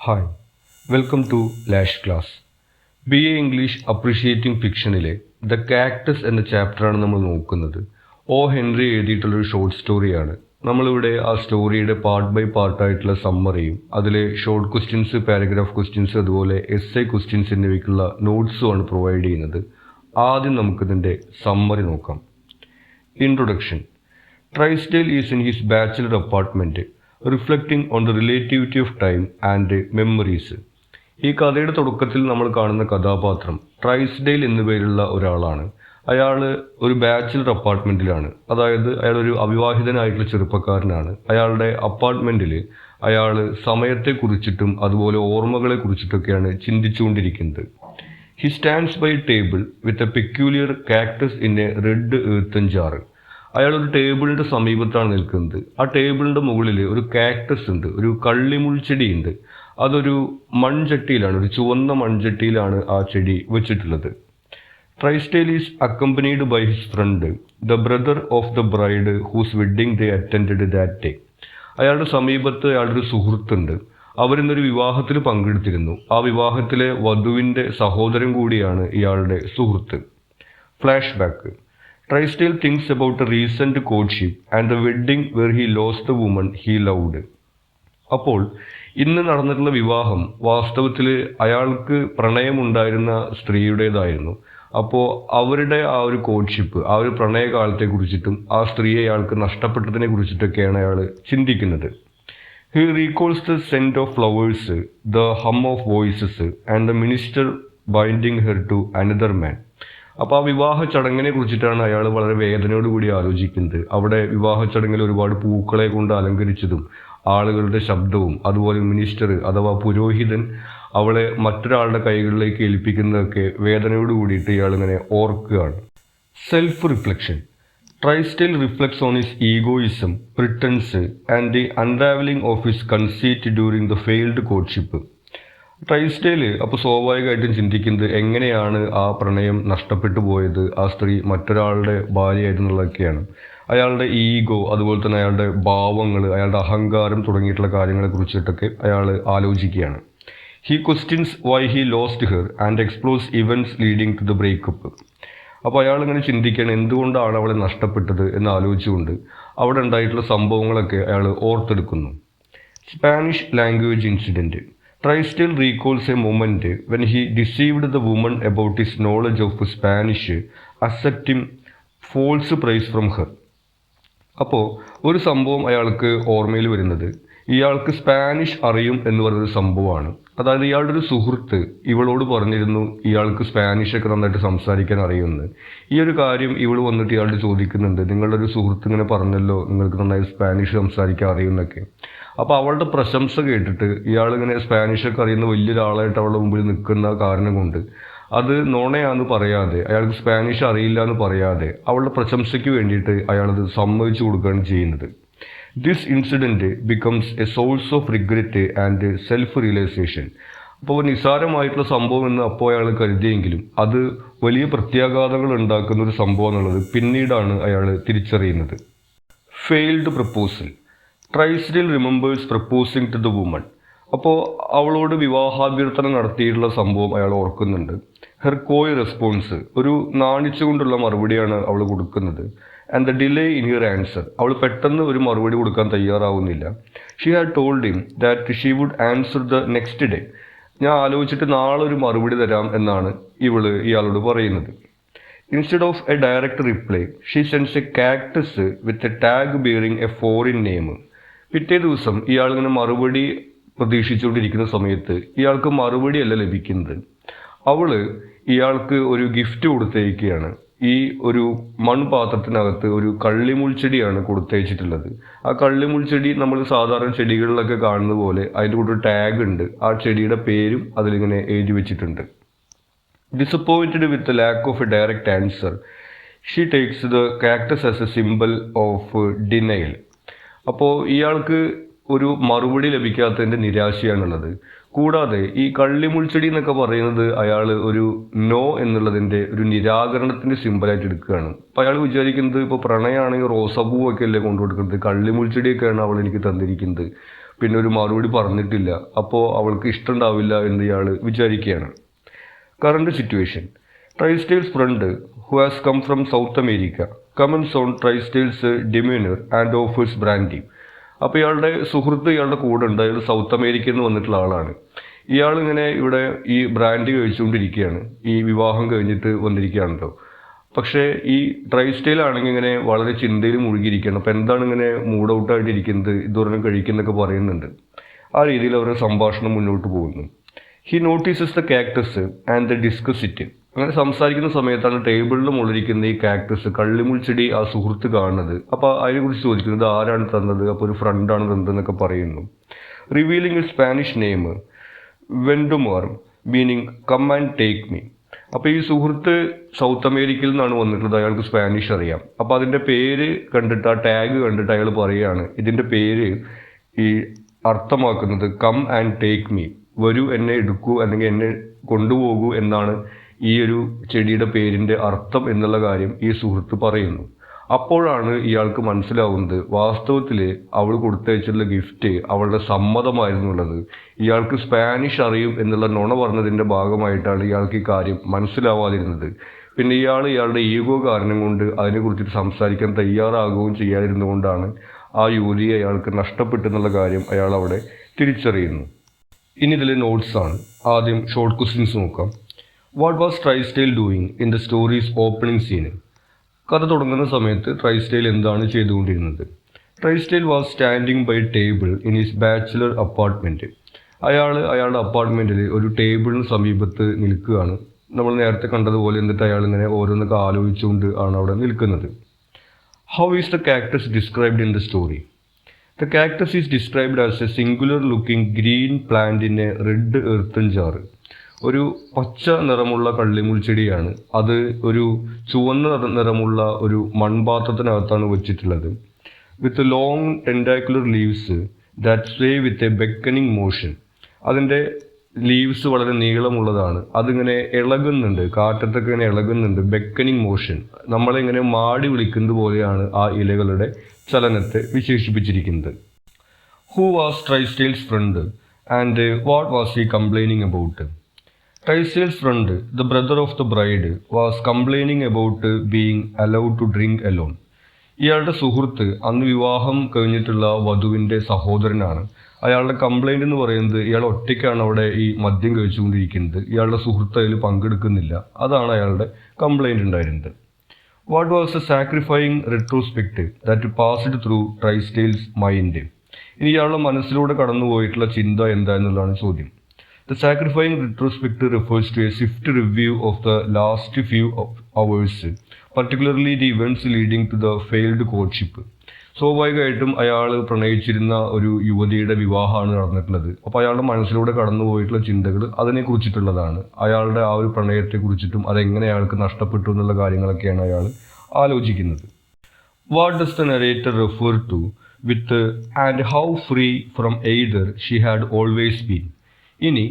Hi welcome to Lash class. BA English appreciating ഫിക്ഷനിലെ the cactus എന്ന ചാപ്റ്ററാണ് നമ്മൾ നോക്കുന്നത്. ഹെൻറി എഴുതിയിട്ടുള്ളൊരു ഷോർട്ട് സ്റ്റോറിയാണ്. നമ്മളിവിടെ ആ സ്റ്റോറിയുടെ പാർട്ട് ബൈ പാർട്ടായിട്ടുള്ള സമ്മറിയും അതിലെ ഷോർട്ട് ക്വസ്റ്റ്യൻസ്, പാരഗ്രാഫ് ക്വസ്റ്റ്യൻസ്, അതുപോലെ essay ക്വസ്റ്റ്യൻസ് എന്നിവയ്ക്കുള്ള നോട്ട്സുമാണ് പ്രൊവൈഡ് ചെയ്യുന്നത്. ആദ്യം നമുക്കിതിൻ്റെ സമ്മറി നോക്കാം. Introduction. Trysdale is in his bachelor apartment, reflecting on the relativity of time and memories. ഈ കഥയുടെ തുടക്കത്തിൽ നമ്മൾ കാണുന്ന കഥാപാത്രം ട്രൈസ്ഡെയിൽ എന്നു പേരുള്ള ഒരാളാണ്. അയാൾ ഒരു ബാച്ചിലർ അപ്പാർട്ട്മെൻറ്റിലാണ്. അതായത് അയാൾ ഒരു അവിവാഹിതനായിട്ടുള്ള ചെറുപ്പക്കാരനാണ്. അയാളുടെ അപ്പാർട്ട്മെൻറ്റിൽ അയാൾ സമയത്തെക്കുറിച്ചിട്ടും അതുപോലെ ഓർമ്മകളെ കുറിച്ചിട്ടൊക്കെയാണ് ചിന്തിച്ചുകൊണ്ടിരിക്കുന്നത്. He stands by table with a peculiar cactus in a red earthen jar. അയാൾ ഒരു ടേബിളിൻ്റെ സമീപത്താണ് നിൽക്കുന്നത്. ആ ടേബിളിൻ്റെ മുകളിൽ ഒരു കാക്ടസ് ഉണ്ട്, ഒരു കള്ളിമുൾച്ചെടി ഉണ്ട്. അതൊരു മൺചട്ടിയിലാണ്, ഒരു ചുവന്ന മൺചട്ടിയിലാണ് ആ ചെടി വെച്ചിട്ടുള്ളത്. Trysdale is accompanied by his friend, the brother of the bride whose wedding they attended that day. അയാളുടെ സമീപത്ത് അയാളുടെ ഒരു സുഹൃത്തുണ്ട്. അവരിന്നൊരു വിവാഹത്തിൽ പങ്കെടുത്തിരുന്നു. ആ വിവാഹത്തിലെ വധുവിൻ്റെ സഹോദരൻ കൂടിയാണ് ഇയാളുടെ സുഹൃത്ത്. Flash back. Trysdale thinks about a recent courtship and the wedding where he lost the woman he loved. അപ്പോൾ ഇന്ന് നടന്നിട്ടുള്ള വിവാഹം വാസ്തവത്തിൽ അയാൾക്ക് പ്രണയമുണ്ടായിരുന്ന സ്ത്രീയുടേതായിരുന്നു. അപ്പോൾ അവരുടെ ആ ഒരു കോർട്ട്ഷിപ്പ്, ആ ഒരു പ്രണയകാലത്തെക്കുറിച്ചിട്ടും ആ സ്ത്രീയെ അയാൾക്ക് നഷ്ടപ്പെട്ടതിനെ കുറിച്ചിട്ടൊക്കെയാണ് അയാൾ ചിന്തിക്കുന്നത്. He recalls the scent of flowers, the hum of voices and the minister binding her to another man. അപ്പോൾ ആ വിവാഹ ചടങ്ങിനെ കുറിച്ചിട്ടാണ് അയാൾ വളരെ വേദനയോടുകൂടി ആലോചിക്കുന്നത്. അവിടെ വിവാഹ ചടങ്ങിൽ ഒരുപാട് പൂക്കളെ കൊണ്ട് അലങ്കരിച്ചതും ആളുകളുടെ ശബ്ദവും അതുപോലെ മിനിസ്റ്റർ അഥവാ പുരോഹിതൻ അവളെ മറ്റൊരാളുടെ കൈകളിലേക്ക് ഏൽപ്പിക്കുന്നതൊക്കെ വേദനയോട് കൂടിയിട്ട് ഇയാൾ ഇങ്ങനെ ഓർക്കുകയാണ്. Self reflection. Trysdale reflects on his egoism, pretence and the unravelling of his conceit during the failed courtship. Trysdale അപ്പോൾ സ്വാഭാവികമായിട്ടും ചിന്തിക്കുന്നത് എങ്ങനെയാണ് ആ പ്രണയം നഷ്ടപ്പെട്ടു പോയത്, ആ സ്ത്രീ മറ്റൊരാളുടെ ഭാര്യയായിരുന്നുള്ളതൊക്കെയാണ്. അയാളുടെ ഈഗോ, അതുപോലെ തന്നെ അയാളുടെ ഭാവങ്ങൾ, അയാളുടെ അഹങ്കാരം തുടങ്ങിയിട്ടുള്ള കാര്യങ്ങളെ കുറിച്ചിട്ടൊക്കെ അയാൾ ആലോചിക്കുകയാണ്. He questions why he lost her and explores events leading to the breakup. അപ്പോൾ അയാൾ ഇങ്ങനെ ചിന്തിക്കുകയാണ് എന്തുകൊണ്ടാണ് അവളെ നഷ്ടപ്പെട്ടത് എന്ന് ആലോചിച്ചുകൊണ്ട് അവിടെ ഉണ്ടായിട്ടുള്ള സംഭവങ്ങളൊക്കെ അയാൾ ഓർത്തെടുക്കുന്നു. Spanish language incident. Trysdale recalls a moment when he deceived the woman about his knowledge of Spanish, accepting false praise from her. അപ്പോൾ ഒരു സംഭവം അയാൾക്ക് ഓർമ്മയിൽ വരുന്നത് ഇയാൾക്ക് സ്പാനിഷ് അറിയും എന്ന് പറയുന്നൊരു സംഭവമാണ്. അതായത് ഇയാളുടെ ഒരു സുഹൃത്ത് ഇവളോട് പറഞ്ഞിരുന്നു ഇയാൾക്ക് സ്പാനിഷൊക്കെ നന്നായിട്ട് സംസാരിക്കാൻ അറിയുമെന്ന്. ഈ ഒരു കാര്യം ഇവൾ വന്നിട്ട് ഇയാളോട് ചോദിക്കുന്നുണ്ട്, നിങ്ങളുടെ ഒരു സുഹൃത്ത് ഇങ്ങനെ പറഞ്ഞല്ലോ നിങ്ങൾക്ക് നന്നായി സ്പാനിഷ് സംസാരിക്കാൻ അറിയുമെന്നൊക്കെ. അപ്പോൾ അവളുടെ പ്രശംസ കേട്ടിട്ട് ഇയാളിങ്ങനെ സ്പാനിഷൊക്കെ അറിയുന്ന വലിയൊരാളായിട്ട് അവളുടെ മുമ്പിൽ നിൽക്കുന്ന കാരണം കൊണ്ട് അത് നുണയാന്ന് പറയാതെ, അയാൾക്ക് സ്പാനിഷ് അറിയില്ല എന്ന് പറയാതെ അവളുടെ പ്രശംസയ്ക്ക് വേണ്ടിയിട്ട് അയാളത് സമ്മതിച്ചു കൊടുക്കുകയാണ് ചെയ്യുന്നത്. This incident becomes a source of regret and self realisation. അപ്പോൾ നിസ്സാരമായിട്ടുള്ള സംഭവം എന്ന് അപ്പോൾ അയാൾ കരുതിയെങ്കിലും അത് വലിയ പ്രത്യാഘാതങ്ങൾ ഉണ്ടാക്കുന്ന ഒരു സംഭവം എന്നുള്ളത് പിന്നീടാണ് അയാൾ തിരിച്ചറിയുന്നത്. Failed proposal. Trysdale remembers proposing to the woman. അപ്പോൾ അവളോട് വിവാഹാഭ്യർത്ഥന നടത്തിയിട്ടുള്ള സംഭവം അയാൾ ഓർക്കുന്നുണ്ട്. ഹെർ കോയ് റെസ്പോൺസ്, ഒരു നാണിച്ചുകൊണ്ടുള്ള മറുപടിയാണ് അവൾ കൊടുക്കുന്നത്. And the delay in her answer, അവൾ പെട്ടെന്ന് ഒരു മറുപടി കൊടുക്കാൻ തയ്യാറാവുന്നില്ല. She had told him that she would answer the next day. ഞാൻ ആലോചിച്ചിട്ട് നാളെ ഒരു മറുപടി തരാം എന്നാണ് ഇയാളോട് പറയുന്നത്. Instead of a direct reply, she sends a cactus with a tag bearing a foreign name. പിറ്റേ ദിവസം ഇയാളിങ്ങനെ മറുപടി പ്രതീക്ഷിച്ചുകൊണ്ടിരിക്കുന്ന സമയത്ത് ഇയാൾക്ക് മറുപടിയല്ല ലഭിക്കുന്നത്. ഇയാൾക്ക് ഒരു ഗിഫ്റ്റ് കൊടുത്തയക്കുകയാണ്. ഈ ഒരു മൺപാത്രത്തിനകത്ത് ഒരു കള്ളിമുൾച്ചെടിയാണ് കൊടുത്തയച്ചിട്ടുള്ളത്. ആ കള്ളിമുൾച്ചെടി നമ്മൾ സാധാരണ ചെടികളിലൊക്കെ കാണുന്ന പോലെ അതിൻ്റെ കൂടെ ഒരു ടാഗ് ഉണ്ട്. ആ ചെടിയുടെ പേരും അതിലിങ്ങനെ എഴുതി വെച്ചിട്ടുണ്ട്. Disappointed with the lack of a direct answer, she takes the cactus as a symbol of denial. അപ്പോൾ ഇയാൾക്ക് ഒരു മറുപടി ലഭിക്കാത്തതിൻ്റെ നിരാശയാണുള്ളത്. കൂടാതെ ഈ കള്ളിമുൾച്ചെടി എന്നൊക്കെ പറയുന്നത് അയാൾ ഒരു നോ എന്നുള്ളതിൻ്റെ ഒരു നിരാകരണത്തിൻ്റെ സിമ്പിളായിട്ട് എടുക്കുകയാണ്. അപ്പോൾ അയാൾ വിചാരിക്കുന്നത് ഇപ്പോൾ പ്രണയമാണെങ്കിൽ റോസാപ്പൂവൊക്കെ അല്ലേ കൊണ്ടു കൊടുക്കുന്നത്, കള്ളിമുൾച്ചെടിയൊക്കെയാണ് അവൾ എനിക്ക് തന്നിരിക്കുന്നത്. പിന്നെ ഒരു മറുപടി പറഞ്ഞിട്ടില്ല. അപ്പോൾ അവൾക്ക് ഇഷ്ടമുണ്ടാവില്ല എന്ന് ഇയാൾ വിചാരിക്കുകയാണ്. Current situation. Trysdale's friend who has come from South America comments on Trysdale's demeanour and offers brandy. അപ്പോൾ ഇയാളുടെ സുഹൃത്ത് ഇയാളുടെ കൂടെ ഉണ്ട്. അയാൾ സൗത്ത് അമേരിക്കയിൽ നിന്ന് വന്നിട്ടുള്ള ആളാണ്. ഇയാളിങ്ങനെ ഇവിടെ ഈ ബ്രാൻഡി കഴിച്ചുകൊണ്ടിരിക്കുകയാണ്. ഈ വിവാഹം കഴിഞ്ഞിട്ട് വന്നിരിക്കുകയാണല്ലോ. പക്ഷേ ഈ ട്രൈസ്റ്റൈൽ ആണെങ്കിൽ ഇങ്ങനെ വളരെ ചിന്തയിൽ മുഴുകിയിരിക്കുകയാണ്. അപ്പോൾ എന്താണ് ഇങ്ങനെ മൂഡ് ഔട്ടായിട്ട് ഇരിക്കുന്നത്, ഇതുവരെ കഴിക്കുന്നൊക്കെ പറയുന്നുണ്ട്. ആ രീതിയിൽ അവരുടെ സംഭാഷണം മുന്നോട്ട് പോകുന്നു. He notices the cactus and the discuss it. അങ്ങനെ സംസാരിക്കുന്ന സമയത്താണ് ടേബിളിൽ മുകളിലിരിക്കുന്ന ഈ കാക്ടസ്, കള്ളിമുൾ ചെടി ആ സുഹൃത്ത് കാണുന്നത്. അപ്പോൾ അതിനെക്കുറിച്ച് ചോദിക്കുന്നത് ആരാണ് തന്നത്. അപ്പോൾ ഒരു ഫ്രണ്ടാണ് തന്നതെന്നൊക്കെ പറയുന്നു. Revealing a Spanish name Ventomarme meaning come and take me. അപ്പോൾ ഈ സുഹൃത്ത് സൗത്ത് അമേരിക്കയിൽ നിന്നാണ് വന്നിട്ടുള്ളത്. അയാൾക്ക് സ്പാനിഷ് അറിയാം. അപ്പോൾ അതിൻ്റെ പേര് കണ്ടിട്ട്, ആ ടാഗ് കണ്ടിട്ട് അയാൾ പറയുകയാണ്, ഇതിൻ്റെ പേര് ഈ അർത്ഥമാക്കുന്നത് കം ആൻഡ് ടേക്ക് മീ, വരൂ എന്നെ എടുക്കൂ അല്ലെങ്കിൽ എന്നെ കൊണ്ടുപോകൂ എന്നാണ് ഈ ഒരു ചെടിയുടെ പേരിൻ്റെ അർത്ഥം എന്നുള്ള കാര്യം ഈ സുഹൃത്ത് പറയുന്നു. അപ്പോഴാണ് ഇയാൾക്ക് മനസ്സിലാവുന്നത് വാസ്തവത്തിൽ അവൾ കൊടുത്തയച്ചിട്ടുള്ള ഗിഫ്റ്റ് അവളുടെ സമ്മതമായിരുന്നുള്ളത്. ഇയാൾക്ക് സ്പാനിഷ് അറിയും എന്നുള്ള നുണ പറഞ്ഞതിൻ്റെ ഭാഗമായിട്ടാണ് ഇയാൾക്ക് ഈ കാര്യം മനസ്സിലാവാതിരുന്നത്. പിന്നെ ഇയാളുടെ ഈഗോ കാരണം കൊണ്ട് അതിനെക്കുറിച്ചിട്ട് സംസാരിക്കാൻ തയ്യാറാകുകയും ചെയ്യാതിരുന്നുകൊണ്ടാണ് ആ യുവതിയെ അയാൾക്ക് നഷ്ടപ്പെട്ടെന്നുള്ള കാര്യം അയാൾ അവിടെ തിരിച്ചറിയുന്നു. ഇനി ഇതിലെ നോട്ട്സാണ്. ആദ്യം ഷോർട്ട് ക്വസ്റ്റ്യൻസ് നോക്കാം. What was Trysdale doing in the story's opening scene? കഥ തുടങ്ങുന്ന സമയത്ത് ട്രൈസ്റ്റൈൽ എന്താണ് ചെയ്തുകൊണ്ടിരുന്നത്? Trysdale was standing by table in his bachelor apartment. അയാളുടെ അപ്പാർട്ട്മെൻറ്റിൽ ഒരു ടേബിളിന് സമീപത്ത് നിൽക്കുകയാണ്. നമ്മൾ നേരത്തെ കണ്ടതുപോലെ. എന്നിട്ട് അയാൾ ഇങ്ങനെ ഓരോന്നൊക്കെ ആലോചിച്ചുകൊണ്ട് ആണ് അവിടെ നിൽക്കുന്നത്. How is the cactus described in the story? The cactus is described as A singular looking green plant in a red earthen jar. ഒരു പച്ച നിറമുള്ള കള്ളിമുൾ ചെടിയാണ്. അത് ഒരു ചുവന്ന നിറമുള്ള ഒരു മൺപാത്രത്തിനകത്താണ് വെച്ചിട്ടുള്ളത്. With long tentacular leaves that sway with a beckoning motion. അതിൻ്റെ ലീവ്സ് വളരെ നീളമുള്ളതാണ്. അതിങ്ങനെ ഇളകുന്നുണ്ട്, കാറ്റത്തൊക്കെ ഇങ്ങനെ ഇളകുന്നുണ്ട്. ബെക്കനിങ് മോഷൻ, നമ്മളിങ്ങനെ മാടി വിളിക്കുന്നത് പോലെയാണ് ആ ഇലകളുടെ ചലനത്തെ വിശേഷിപ്പിച്ചിരിക്കുന്നത്. Who was Trysdale's friend and what was he complaining about? Traistell's friend, the brother of the bride, was complaining about being allowed to drink alone. ഇയാളുടെ സുഹൃത്ത് അന്ന് വിവാഹം കഴിഞ്ഞിട്ടുള്ള വധുവിൻ്റെ സഹോദരനാണ്. അയാളുടെ കംപ്ലൈൻറ്റ് എന്ന് പറയുന്നത് ഇയാൾ ഒറ്റയ്ക്കാണ് അവിടെ ഈ മദ്യം കഴിച്ചുകൊണ്ടിരിക്കുന്നത്. ഇയാളുടെ സുഹൃത്ത് അതിൽ പങ്കെടുക്കുന്നില്ല. അതാണ് അയാളുടെ കംപ്ലൈൻറ്റ് ഉണ്ടായിരുന്നത്. What was a sacrificing retrospective that passed through Trysdale's mind? ഇനി ഇയാളുടെ മനസ്സിലൂടെ കടന്നുപോയിട്ടുള്ള ചിന്ത എന്താ എന്നുള്ളതാണ് ചോദ്യം. The sacrificing retrospective refers to a swift review of the last few hours, particularly the events leading to the failed courtship. സ്വാഭാവികമായിട്ടും അയാൾ പ്രണയിച്ചിരുന്ന ഒരു യുവതിയുടെ വിവാഹമാണ് നടന്നിട്ടുള്ളത്. അപ്പോൾ അയാളുടെ മനസ്സിലൂടെ കടന്നുപോയിട്ടുള്ള ചിന്തകൾ അതിനെക്കുറിച്ചിട്ടുള്ളതാണ്. അയാളുടെ ആ ഒരു പ്രണയത്തെക്കുറിച്ചിട്ടും അതെങ്ങനെ അയാൾക്ക് നഷ്ടപ്പെട്ടു എന്നുള്ള കാര്യങ്ങളൊക്കെയാണ് അയാൾ ആലോചിക്കുന്നത്. What does the narrator refer to with and how free from either she had always been? ഇനി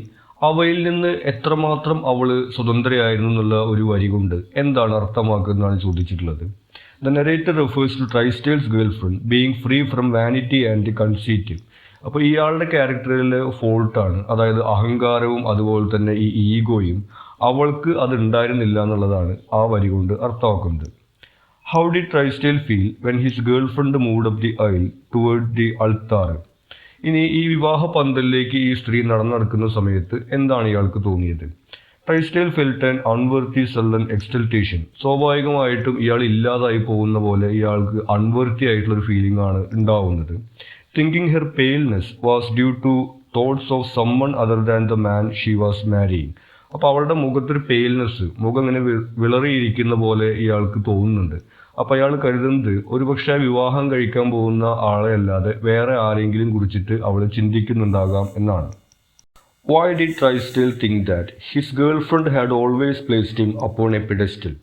അവയിൽ നിന്ന് എത്രമാത്രം അവൾ സ്വതന്ത്രയായിരുന്നു എന്നുള്ള ഒരു വരി കൊണ്ട് എന്താണ് അർത്ഥമാക്കുന്നതാണ് ചോദിച്ചിട്ടുള്ളത്. The narrator refers to Trysdale's girlfriend being free from vanity and conceit. അപ്പോൾ ഇയാളുടെ ക്യാരക്ടറിലെ ഫോൾട്ടാണ്, അതായത് അഹങ്കാരവും അതുപോലെ തന്നെ ഈ ഈഗോയും അവൾക്ക് അത് ഉണ്ടായിരുന്നില്ല എന്നുള്ളതാണ് ആ വരി കൊണ്ട് അർത്ഥമാക്കുന്നത്. How did Trysdale feel when his girlfriend moved up the aisle toward the altar? ഇനി ഈ വിവാഹ പന്തലിലേക്ക് ഈ സ്ത്രീ നടക്കുന്ന സമയത്ത് എന്താണ് ഇയാൾക്ക് തോന്നിയത്? ട്രൈസ്റ്റൈൽ ഫെൽറ്റ് ആൻ അൺവർത്തി സഡൻ എക്സ്റ്റൽറ്റേഷൻ. സ്വാഭാവികമായിട്ടും ഇയാൾ ഇല്ലാതായി പോകുന്ന പോലെ ഇയാൾക്ക് അൺവർത്തി ആയിട്ടുള്ളൊരു ഫീലിംഗ് ആണ് ഉണ്ടാവുന്നത്. Thinking her paleness was due to thoughts of someone other than the man she was marrying. അപ്പോൾ അവളുടെ മുഖത്തൊരു പെയിൽനെസ്, മുഖം ഇങ്ങനെ വിളറിയിരിക്കുന്ന പോലെ ഇയാൾക്ക് തോന്നുന്നുണ്ട്. അപ്പോൾ അയാൾ കരുതുന്നത് ഒരുപക്ഷെ വിവാഹം കഴിക്കാൻ പോകുന്ന ആളെ അല്ലാതെ വേറെ ആരെങ്കിലും കുറിച്ചിട്ട് അവൾ ചിന്തിക്കുന്നുണ്ടാകാം എന്നാണ്. Why did Trysdale think that his girl friend had always placed him upon a pedestal?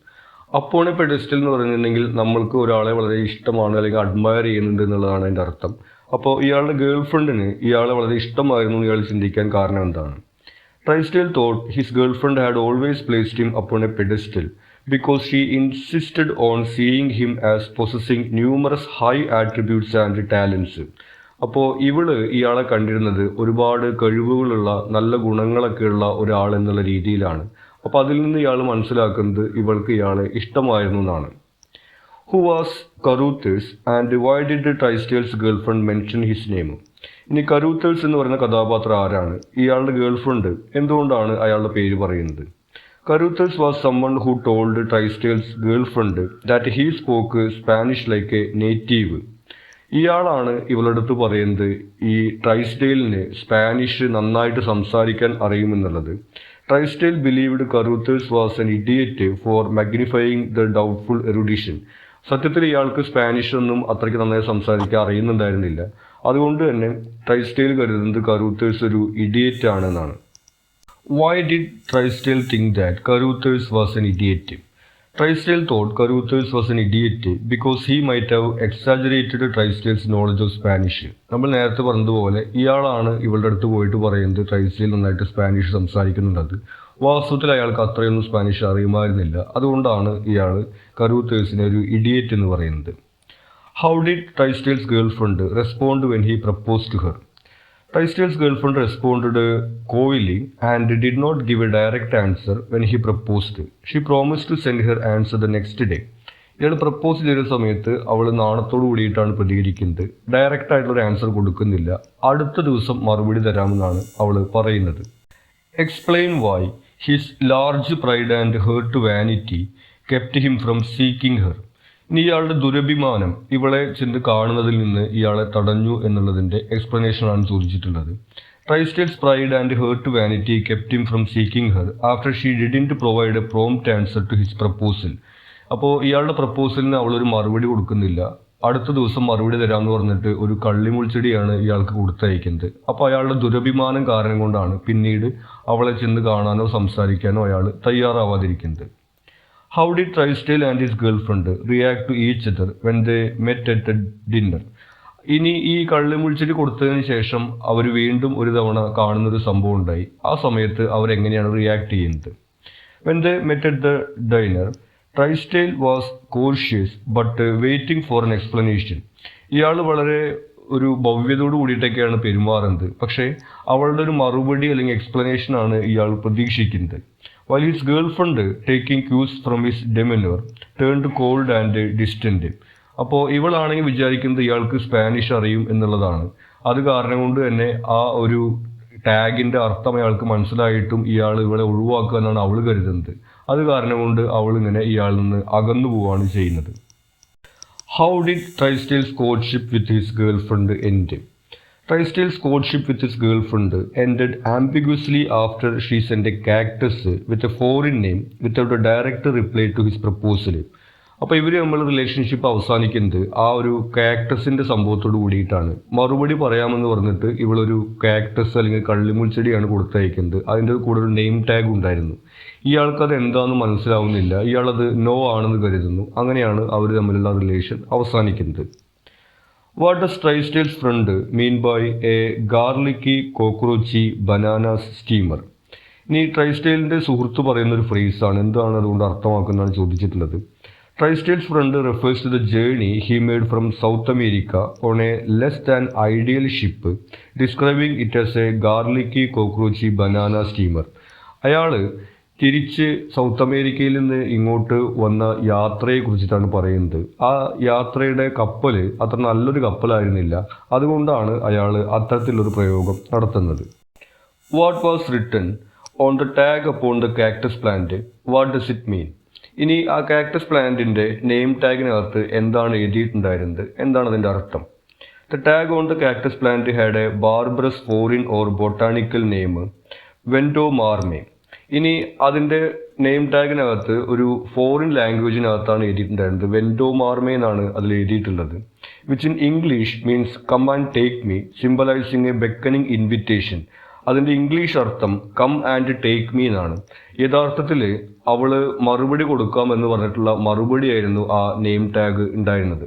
Upon a pedestal എന്ന് പറഞ്ഞിട്ടുണ്ടെങ്കിൽ നമ്മൾക്ക് ഒരാളെ വളരെ ഇഷ്ടമാണ് അല്ലെങ്കിൽ അഡ്മയർ ചെയ്യുന്നുണ്ട് എന്നുള്ളതാണ് അതിൻ്റെ അർത്ഥം. അപ്പോൾ ഇയാളുടെ ഗേൾ ഫ്രണ്ടിന് ഇയാളെ വളരെ ഇഷ്ടമായിരുന്നു ഇയാൾ ചിന്തിക്കാൻ കാരണം എന്താണ്? Trysdale thought his girl friend had always placed him upon a pedestal because she insisted on seeing him as possessing numerous high attributes and talents. അപ്പോൾ ഇയാളെ കണ്ടിരുന്നത് ഒരുപാട് കഴിവുകളുള്ള നല്ല ഗുണങ്ങളൊക്കെയുള്ള ഒരാൾ എന്നുള്ള രീതിയിലാണ്. അപ്പോൾ അതിൽ നിന്ന് ഇയാൾ മനസ്സിലാക്കുന്നത് ഇവൾക്ക് ഇയാളെ ഇഷ്ടമായിരുന്നു എന്നാണ്. Who was Carruthers and why did Trysdale's girlfriend mention his name? ഇനി കറൂത്തേഴ്സ് എന്ന് പറയുന്ന കഥാപാത്രം ആരാണ്? ഇയാളുടെ ഗേൾഫ്രണ്ട് എന്തുകൊണ്ടാണ് അയാളുടെ പേര് പറയുന്നത്? Carruthers was someone who told Trysdale's girlfriend that he spoke Spanish like a native. ഇയാളാണ് ഇവളടുത്ത് പറയുന്നത് ഈ ട്രൈസ്റ്റേലിന് സ്പാനിഷ് നന്നായിട്ട് സംസാരിക്കാൻ അറിയുമെന്നുള്ളത്. Trysdale believed Carruthers was an idiot for magnifying the doubtful erudition. സത്യത്തിൽ ഇയാൾക്ക് സ്പാനിഷ് ഒന്നും അത്രയ്ക്ക് നന്നായി സംസാരിക്കാൻ അറിയുന്നുണ്ടായിരുന്നില്ല. അതുകൊണ്ട് തന്നെ ട്രൈസ്റ്റേൽ കരുതുന്നത് കറൂത്തേഴ്സ് ഒരു ഇഡിയറ്റ് ആണെന്നാണ്. Why did Trysdale think that Carruthers was an idiot? Trysdale thought Carruthers was an idiot because he might have exaggerated Trysdale's knowledge of Spanish. നമ്മൾ നേരത്തെ പറഞ്ഞതുപോലെ ഇയാളാണ് ഇവളുടെ അടുത്ത് പോയിട്ട് പറയുന്നത് ട്രൈസ്റ്റേൽ നന്നായിട്ട് സ്പാനിഷ് സംസാരിക്കുന്നുള്ളത്. വാസ്തവത്തിൽ അയാൾക്ക് അത്രയൊന്നും സ്പാനിഷ് അറിയുമായിരുന്നില്ല. അതുകൊണ്ടാണ് ഇയാൾ കറൂത്തേഴ്സിനെ ഒരു ഇഡിയറ്റ് എന്ന് പറയുന്നത്. How did Trysdale's girlfriend respond when he propose to her? Trysdale's girlfriend responded coyly and did not give a direct answer when he proposed. She promised to send her answer the next day. ഇയാൾ propose ചെയ്ത സമയത്ത് അവൾ നാണത്തോടു കൂടിയിട്ടാണ് പ്രതികരിക്കുന്നത്. Direct ആയിട്ടുള്ളൊരു answer കൊടുക്കുന്നില്ല. അടുത്ത ദിവസം മറുപടി തരാമെന്നാണ് അവൾ പറയുന്നത്. Explain why his large pride and hurt vanity kept him from seeking her. ഇനി ഇയാളുടെ ദുരഭിമാനം ഇവളെ ചെന്ന് കാണുന്നതിൽ നിന്ന് ഇയാളെ തടഞ്ഞു എന്നുള്ളതിൻ്റെ എക്സ്പ്ലനേഷനാണ് ചോദിച്ചിട്ടുള്ളത്. Trysdale's pride and hurt vanity kept him from seeking her after she didn't provide a prompt answer to his proposal. അപ്പോൾ ഇയാളുടെ പ്രപ്പോസലിന് അവളൊരു മറുപടി കൊടുക്കുന്നില്ല. അടുത്ത ദിവസം മറുപടി തരാമെന്ന് പറഞ്ഞിട്ട് ഒരു കള്ളിമുൾച്ചെടിയാണ് ഇയാൾക്ക് കൊടുത്തയക്കുന്നത്. അപ്പോൾ അയാളുടെ ദുരഭിമാനം കാരണം കൊണ്ടാണ് പിന്നീട് അവളെ ചെന്ന് കാണാനോ സംസാരിക്കാനോ അയാൾ തയ്യാറാവാതിരിക്കുന്നത്. How did Trysdale and his girlfriend react to each other when they met at the dinner? ഇനി ഈ കള്ളിമുൾച്ചെടി കൊടുത്തതിന് ശേഷം അവർ വീണ്ടും ഒരു തവണ കാണുന്നൊരു സംഭവം ഉണ്ടായി. ആ സമയത്ത് അവരെങ്ങനെയാണ് റിയാക്ട് ചെയ്യുന്നത്? When they met at the dinner, Trysdale was cautious but waiting for an explanation. ഇയാൾ വളരെ ഒരു ഭവ്യതയോട് കൂടിയിട്ടൊക്കെയാണ് പെരുമാറുന്നത്. പക്ഷേ അവളുടെ ഒരു മറുപടി അല്ലെങ്കിൽ എക്സ്പ്ലനേഷനാണ് ഇയാൾ പ്രതീക്ഷിക്കുന്നത്. While his girlfriend, taking cues from his demeanor, turned cold and distant. അപ്പോൾ ഇവളാണെങ്കിൽ വിചാരിക്കുന്നത് ഇയാൾക്ക് സ്പാനിഷ് അറിയും എന്നുള്ളതാണ്. അത് കാരണം കൊണ്ട് തന്നെ ആ ഒരു ടാഗിൻ്റെ അർത്ഥം അയാൾക്ക് മനസ്സിലായിട്ടും ഇയാൾ ഇവളെ ഒഴിവാക്കുക എന്നാണ് അവൾ കരുതുന്നത്. അത് കാരണം കൊണ്ട് അവൾ ഇങ്ങനെ ഇയാളിൽ നിന്ന് അകന്നു പോവുകയാണ് ചെയ്യുന്നത്. How did Trysdale's courtship with his girlfriend end? Trysdale's courtship with his girlfriend ended ambiguously after she sent a cactus with a foreign name without a direct reply to his proposal. അപ്പോൾ ഇവർ നമ്മൾ relationship അവസാനിക്കുന്നത് ആ ഒരു കാക്ടസിൻ്റെ സംഭവത്തോട് കൂടിയിട്ടാണ്. മറുപടി പറയാമെന്ന് പറഞ്ഞിട്ട് ഇവളൊരു കാക്ടസ് അല്ലെങ്കിൽ കള്ളിമുൾച്ചെടിയാണ് കൊടുത്തയക്കുന്നത്. അതിൻ്റെ കൂടെ ഒരു നെയിം ടാഗ് ഉണ്ടായിരുന്നു. ഇയാൾക്കത് എന്താണെന്ന് മനസ്സിലാവുന്നില്ല. ഇയാളത് നോ ആണെന്ന് കരുതുന്നു. അങ്ങനെയാണ് അവർ തമ്മിലുള്ള റിലേഷൻ അവസാനിക്കുന്നത്. What does Trysdale's friend mean by a garlicky cockroachy bananas steamer? ഇനി ട്രൈസ്റ്റേലിൻ്റെ സുഹൃത്ത് പറയുന്ന ഒരു ഫ്രേസാണ്. എന്താണ് അതുകൊണ്ട് അർത്ഥമാക്കുന്നതാണ് ചോദിച്ചിട്ടുള്ളത്. Trysdale's friend refers to the journey he made from South America on a less than ideal ship, describing it as a garlicky cockroachy banana steamer. അയാൾ തിരിച്ച് south അമേരിക്കയിൽ നിന്ന് ഇങ്ങോട്ട് വന്ന യാത്രയെ കുറിച്ചിട്ടാണ് പറയുന്നത്. ആ യാത്രയുടെ കപ്പൽ അത്ര നല്ലൊരു കപ്പലായിരുന്നില്ല. അതുകൊണ്ടാണ് അയാൾ അത്തരത്തിലൊരു പ്രയോഗം നടത്തുന്നത്. What was written on the tag upon the cactus plant? What does it mean? ഇനി ആ കാക്ടസ് പ്ലാന്റിൻ്റെ നെയിം ടാഗിനകത്ത് എന്താണ് എഴുതിയിട്ടുണ്ടായിരുന്നത്? എന്താണ് അതിൻ്റെ അർത്ഥം? The tag on the cactus plant had a barbarous foreign or botanical name Ventomarme. ഇനി അതിൻ്റെ നെയിം ടാഗിനകത്ത് ഒരു ഫോറിൻ ലാംഗ്വേജിനകത്താണ് എഴുതിയിട്ടുണ്ടായിരുന്നത്. വെൻഡോമാർമേ എന്നാണ് അതിൽ എഴുതിയിട്ടുള്ളത്. Which in English means come and take me, symbolizing a beckoning invitation. അതിൻ്റെ ഇംഗ്ലീഷ് അർത്ഥം കം ആൻഡ് ടേക്ക് മീ എന്നാണ്. യഥാർത്ഥത്തിൽ അവൾ മറുപടി കൊടുക്കാം എന്ന് പറഞ്ഞിട്ടുള്ള മറുപടിയായിരുന്നു ആ നെയിം ടാഗ് ഉണ്ടായിരുന്നത്.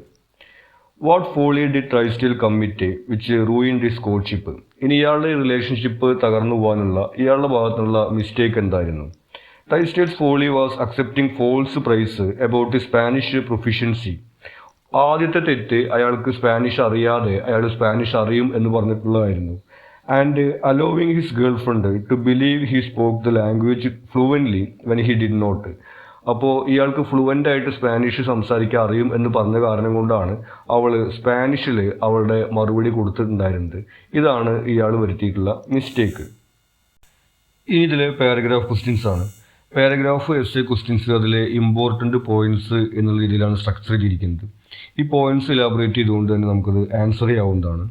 What folly did Trysdale commit which ruined his courtship? ഇനി ഇയാളുടെ റിലേഷൻഷിപ്പ് തകർന്നു പോകാനുള്ള ഇയാളുടെ ഭാഗത്തുനിന്നുള്ള മിസ്റ്റേക്ക് എന്തായിരുന്നു? Trysdale's folly was accepting false praise about his Spanish proficiency. ആദ്യത്തെ തെറ്റ് അയാൾക്ക് സ്പാനിഷ് അറിയാതെ അയാൾ സ്പാനിഷ് അറിയും എന്ന് പറഞ്ഞിട്ടുള്ളതായിരുന്നു. And allowing his girl friend to believe he spoke the language fluently when he did not. അപ്പോൾ ഇയാൾക്ക് ഫ്ലുവൻ്റ് ആയിട്ട് സ്പാനിഷ് സംസാരിക്കാൻ അറിയും എന്ന് പറഞ്ഞ കാരണം കൊണ്ടാണ് അവൾ സ്പാനിഷിൽ അവളുടെ മറുപടി കൊടുത്തിട്ടുണ്ടായിരുന്നത്. ഇതാണ് ഇയാൾ വരുത്തിയിട്ടുള്ള മിസ്റ്റേക്ക്. ഇനി ഇതിലെ പാരഗ്രാഫ് ക്വസ്റ്റ്യൻസ് ആണ്. പാരഗ്രാഫ് എസ് എ ക്വസ്റ്റ്യൻസ് അതിലെ ഇമ്പോർട്ടൻ്റ് പോയിന്റ്സ് എന്നുള്ള രീതിയിലാണ് സ്ട്രക്ചർ ചെയ്തിരിക്കുന്നത്. ഈ പോയിന്റ്സ് ഇലാബറേറ്റ് ചെയ്തുകൊണ്ട് തന്നെ നമുക്കത് ആൻസർ ചെയ്യാവുന്നതാണ്.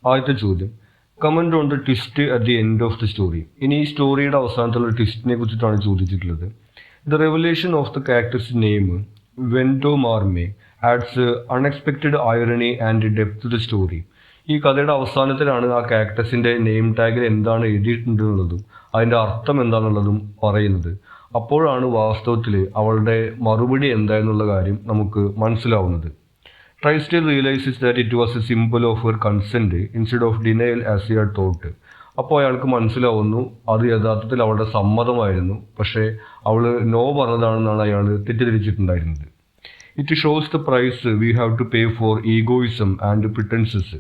ആദ്യത്തെ ചോദ്യം, comment on the twist at the end of the story. ഇനി ഈ സ്റ്റോറിയുടെ അവസാനത്തുള്ള ട്വിസ്റ്റിനെ കുറിച്ചിട്ടാണ് ചോദിച്ചിട്ടുള്ളത്. The revelation of the character's name Ventomarme adds unexpected irony and depth to the story. ഈ കഥയുടെ അവസാനത്തിലാണ് ആ ക്യാരക്ടേഴ്സിൻ്റെ നെയിം ടാഗിൽ എന്താണ് എഴുതിയിട്ടുണ്ടെന്നുള്ളതും അതിൻ്റെ അർത്ഥം എന്താണെന്നുള്ളതും പറയുന്നത്. അപ്പോഴാണ് വാസ്തവത്തിൽ അവളുടെ മറുപടി എന്തായെന്നുള്ള കാര്യം നമുക്ക് മനസ്സിലാവുന്നത്. Trysdale realizes that it was a symbol of her consent instead of denial as he had thought. അപ്പോൾ അയാൾക്ക് മനസ്സിലാവുന്നു അത് യഥാർത്ഥത്തിൽ അവളുടെ സമ്മതമായിരുന്നു, പക്ഷേ അവൾ നോ പറഞ്ഞതാണെന്നാണ് അയാൾ തെറ്റിദ്ധരിച്ചിട്ടുണ്ടായിരുന്നത്. It shows the price we have to pay for egoism and pretences.